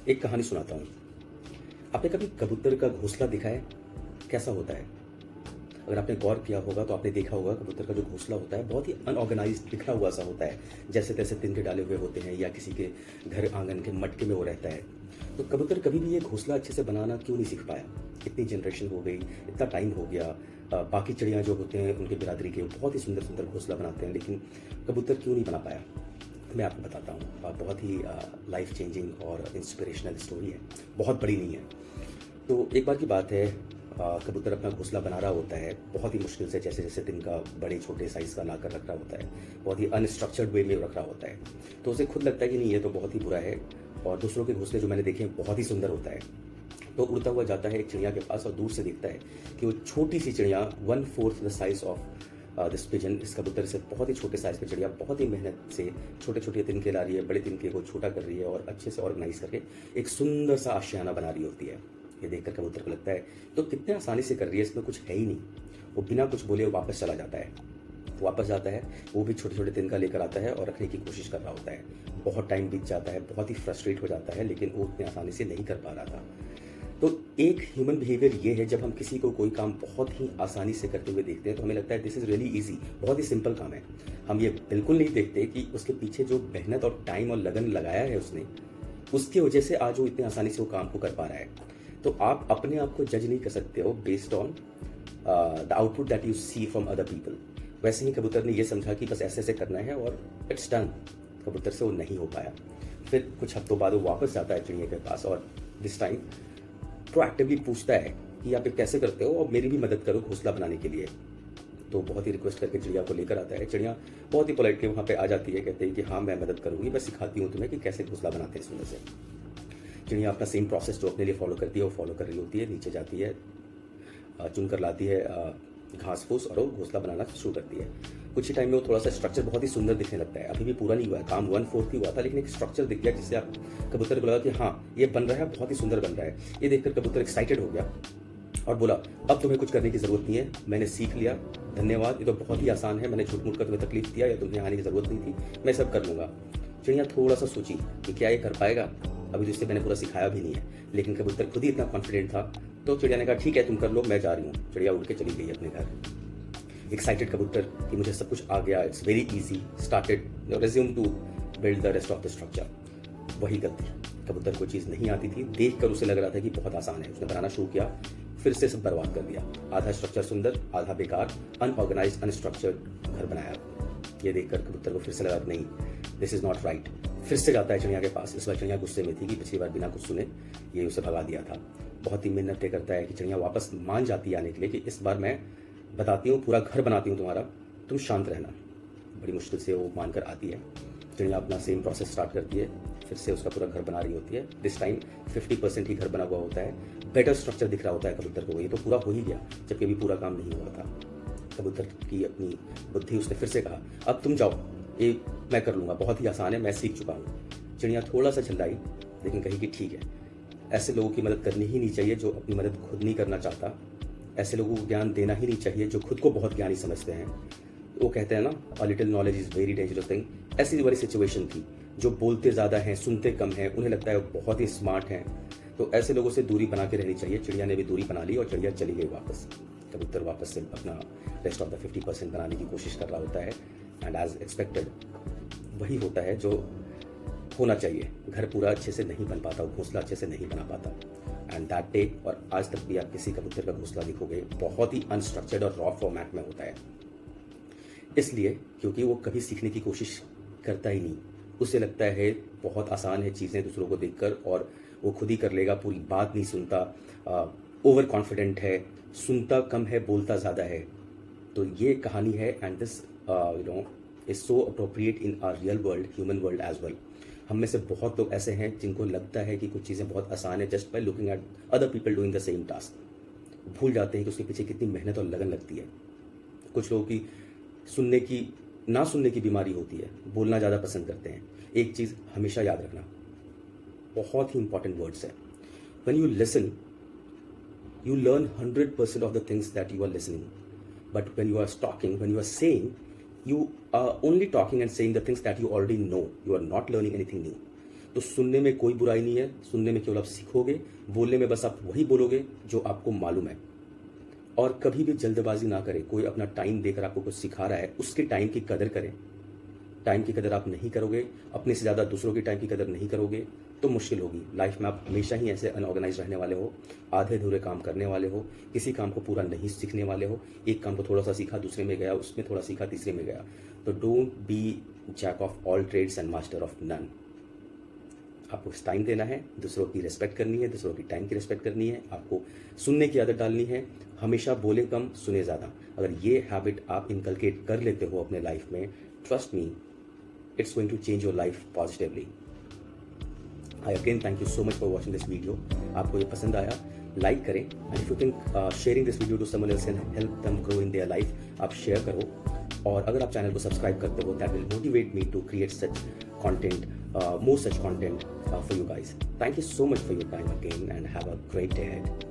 एक कहानी सुनाता हूँ। आपने कभी कबूतर का घोंसला देखा है? कैसा होता है? अगर आपने गौर किया होगा तो आपने देखा होगा कबूतर का जो घोंसला होता है बहुत ही अनऑर्गेनाइज्ड बिखरा हुआ सा होता है। जैसे तैसे तिनके डाले हुए होते हैं या किसी के घर आंगन के मटके में वो रहता है। तो कबूतर कभी भी ये घोंसला अच्छे से बनाना क्यों नहीं सीख पाया? इतनी जनरेशन हो गई, इतना टाइम हो गया। बाकी चिड़ियाँ जो होते हैं उनके बिरादरी के बहुत ही सुंदर सुंदर घोंसला बनाते हैं, लेकिन कबूतर क्यों नहीं बना पाया? मैं आपको बताता हूँ। बहुत ही लाइफ चेंजिंग और इंस्पिरेशनल स्टोरी है, बहुत बड़ी नहीं है। तो एक बार की बात है, कबूतर अपना घोंसला बना रहा होता है बहुत ही मुश्किल से, जैसे जैसे तिनका बड़े छोटे साइज़ का लाकर रख रहा होता है, बहुत ही अनस्ट्रक्चर्ड वे में रख रहा होता है। तो उसे खुद लगता है कि नहीं, ये तो बहुत ही बुरा है, और दूसरों के घोंसले जो मैंने देखे हैं बहुत ही सुंदर होता है। तो उड़ता हुआ जाता है एक चिड़िया के पास और दूर से देखता है कि वो छोटी सी चिड़िया 1/4 the size of this pigeon, इस कबूतर से बहुत ही छोटे साइज की चिड़िया बहुत ही मेहनत से छोटे छोटे तिनके ला रही है, बड़े तिनके को छोटा कर रही है और अच्छे से ऑर्गेनाइज करके एक सुंदर सा आशियाना बना रही होती है। ये देखकर कबूतर को लगता है तो कितने आसानी से कर रही है, इसमें कुछ है ही नहीं। वो बिना कुछ बोले वापस चला जाता है। वापस जाता है, वो भी छोटे छोटे तिनका लेकर आता है और रखने की कोशिश कर रहा होता है। बहुत टाइम बीत जाता है, बहुत ही फ्रस्ट्रेट हो जाता है, लेकिन वो उतनी आसानी से नहीं कर पा रहा था। तो एक ह्यूमन बिहेवियर ये है, जब हम किसी को कोई काम बहुत ही आसानी से करते हुए देखते हैं तो हमें लगता है दिस इज़ रियली ईजी, बहुत ही सिंपल काम है। हम ये बिल्कुल नहीं देखते कि उसके पीछे जो मेहनत और टाइम और लगन लगाया है उसने, उसकी वजह से आज वो इतने आसानी से वो काम को कर पा रहा है। तो आप अपने आप को जज नहीं कर सकते हो based on the output that you see from other people. वैसे ही कबूतर ने ये समझा कि बस ऐसे ऐसे करना है और इट्स डन। कबूतर से वो नहीं हो पाया। फिर कुछ हफ्तों बाद वो वापस जाता है चिड़िया के पास और दिस टाइम प्रोएक्टिवली पूछता है कि आप ये कैसे करते हो और मेरी भी मदद करो घोंसला बनाने के लिए। तो बहुत ही रिक्वेस्ट करके चिड़िया को लेकर आता है। चिड़िया बहुत ही पोलाइटली वहाँ पे आ जाती है, कहते हैं कि हाँ मैं मदद करूँगी, मैं सिखाती हूँ तुम्हें कि कैसे घोंसला बनाते हैं सुंदर से। चिड़िया अपना सेम प्रोसेस जो अपने लिए फॉलो करती है वो फॉलो कर रही होती है। नीचे जाती है, चुन कर लाती है घास फूस और वो घोंसला बनाना शुरू करती है। कुछ ही टाइम में वो थोड़ा सा स्ट्रक्चर बहुत ही सुंदर दिखने लगता है। अभी भी पूरा नहीं हुआ है, काम 1/4 ही हुआ था, लेकिन एक स्ट्रक्चर दिख गया जिससे आप कबूतर को लगा कि हाँ ये बन रहा है, बहुत ही सुंदर बन रहा है। ये देखकर कबूतर एक्साइटेड हो गया और बोला अब तुम्हें कुछ करने की ज़रूरत नहीं है, मैंने सीख लिया, धन्यवाद, ये तो बहुत ही आसान है, मैंने झूठ मूठ कर तुम्हें तकलीफ दिया या तुम्हें आने की ज़रूरत नहीं थी, मैं सब कर लूँगा। चिड़िया थोड़ा सा सोची कि क्या ये कर पाएगा, अभी तो इससे मैंने पूरा सिखाया भी नहीं है, लेकिन कबूतर खुद ही इतना कॉन्फिडेंट था। तो चिड़िया ने कहा ठीक है तुम कर लो, मैं जा रही हूँ। चिड़िया उड़ के चली गई अपने घर। एक्साइटेड कबूतर कि मुझे सब कुछ आ गया, it's very easy, started resume to build the rest of the structure. वही गलती, कबूतर को चीज़ नहीं आती थी, देख कर उसे लग रहा था कि बहुत आसान है, उसने बनाना शुरू किया, फिर से सब बर्बाद कर दिया। आधा स्ट्रक्चर सुंदर, आधा बेकार, अनऑर्गेनाइज्ड अनस्ट्रक्चर्ड घर बनाया। ये देखकर कबूतर को फिर से लगा नहीं, दिस इज नॉट राइट। फिर से जाता है चिड़िया के पास। इस बार चिड़िया गुस्से में थी कि पिछली बार बिना कुछ सुने ये उसे भगा दिया था। बहुत ही मिन्नतें करता है कि चिड़िया वापस मान जाती है आने के लिए कि इस बार मैं बताती हूँ, पूरा घर बनाती हूँ तुम्हारा, तुम शांत रहना। बड़ी मुश्किल से वो मानकर आती है। चिड़िया अपना सेम प्रोसेस स्टार्ट करती है, फिर से उसका पूरा घर बना रही होती है। दिस टाइम 50% ही घर बना हुआ होता है, बेटर स्ट्रक्चर दिख रहा होता है कबूतर को। ये तो पूरा हो ही गया, जबकि अभी पूरा काम नहीं हुआ था। कबूतर की अपनी बुद्धि, उसने फिर से कहा अब तुम जाओ, ये मैं कर लूँगा, बहुत ही आसान है, मैं सीख चुका हूँ। चिड़िया थोड़ा सा चिल्लाई, लेकिन कही कि ठीक है, ऐसे लोगों की मदद करनी ही नहीं चाहिए जो अपनी मदद खुद नहीं करना चाहता। ऐसे लोगों को ज्ञान देना ही नहीं चाहिए जो खुद को बहुत ज्ञानी समझते हैं। वो कहते हैं ना, a little knowledge is very dangerous thing. ऐसी वाली सिचुएशन थी, जो बोलते ज़्यादा हैं, सुनते कम हैं, उन्हें लगता है वो बहुत ही स्मार्ट हैं, तो ऐसे लोगों से दूरी बना के रहनी चाहिए। चिड़िया ने भी दूरी बना ली और चिड़िया चली गई वापस। कबूतर वापस से अपना रेस्ट ऑफ द 50% बनाने की कोशिश कर रहा होता है, एंड एज एक्सपेक्टेड वही होता है जो होना चाहिए। घर पूरा अच्छे से नहीं बन पाता, घोंसला अच्छे से नहीं बना पाता। एंड दैट डे, और आज तक भी आप किसी कबूतर का घोंसला देखोगे बहुत ही अनस्ट्रक्चर्ड और रॉ फॉर्मेट में होता है। इसलिए क्योंकि वो कभी सीखने की कोशिश करता ही नहीं। उसे लगता है बहुत आसान है चीज़ें दूसरों को देखकर, और वो खुद ही कर लेगा, पूरी बात नहीं सुनता, ओवर कॉन्फिडेंट है, सुनता कम है, बोलता ज़्यादा है। तो ये कहानी है, and this is so appropriate in our real world, human world as well. हम में से बहुत लोग ऐसे हैं जिनको लगता है कि कुछ चीज़ें बहुत आसान है just by looking at other people doing the same task. भूल जाते हैं कि उसके पीछे कितनी मेहनत और लगन लगती है। कुछ लोगों की सुनने की, ना सुनने की बीमारी होती है, बोलना ज़्यादा पसंद करते हैं। एक चीज़ हमेशा याद रखना, बहुत ही इंपॉर्टेंट वर्ड्स है, when you listen you learn 100% of the things that you are listening, but when you are talking, when you are saying, you are only talking and saying the things that you already know. You are not learning anything new. तो सुनने में कोई बुराई नहीं है, सुनने में केवल आप सीखोगे, बोलने में बस आप वही बोलोगे जो आपको मालूम है। और कभी भी जल्दबाजी ना करें। कोई अपना टाइम देकर आपको कुछ सिखा रहा है, उसके टाइम की कदर करें। टाइम की कदर आप नहीं करोगे, अपने से ज़्यादा दूसरों की टाइम की कदर नहीं करोगे, तो मुश्किल होगी। लाइफ में आप हमेशा ही ऐसे अनऑर्गेनाइज रहने वाले हो, आधे अधूरे काम करने वाले हो, किसी काम को पूरा नहीं सीखने वाले हो। एक काम को थोड़ा सा सीखा, दूसरे में गया, उसमें थोड़ा सीखा, तीसरे में गया। तो don't be jack of all trades and master of none. आपको टाइम देना है, दूसरों की रिस्पेक्ट करनी है, दूसरों की टाइम की रिस्पेक्ट करनी है, आपको सुनने की आदत डालनी है। हमेशा बोले कम, सुने ज़्यादा। अगर ये हैबिट आप इनकलकेट कर लेते हो अपने लाइफ में, trust me, it's going to change your life positively. I again thank you so much for watching this video. आपको ये पसंद आया, लाइक करें, and if you think sharing this video to someone else can help them grow in their life, आप share करो। और अगर आप चैनल को सब्सक्राइब करते हो, that will motivate me to create such content, more such content for you guys. Thank you so much for your time again and have a great day ahead.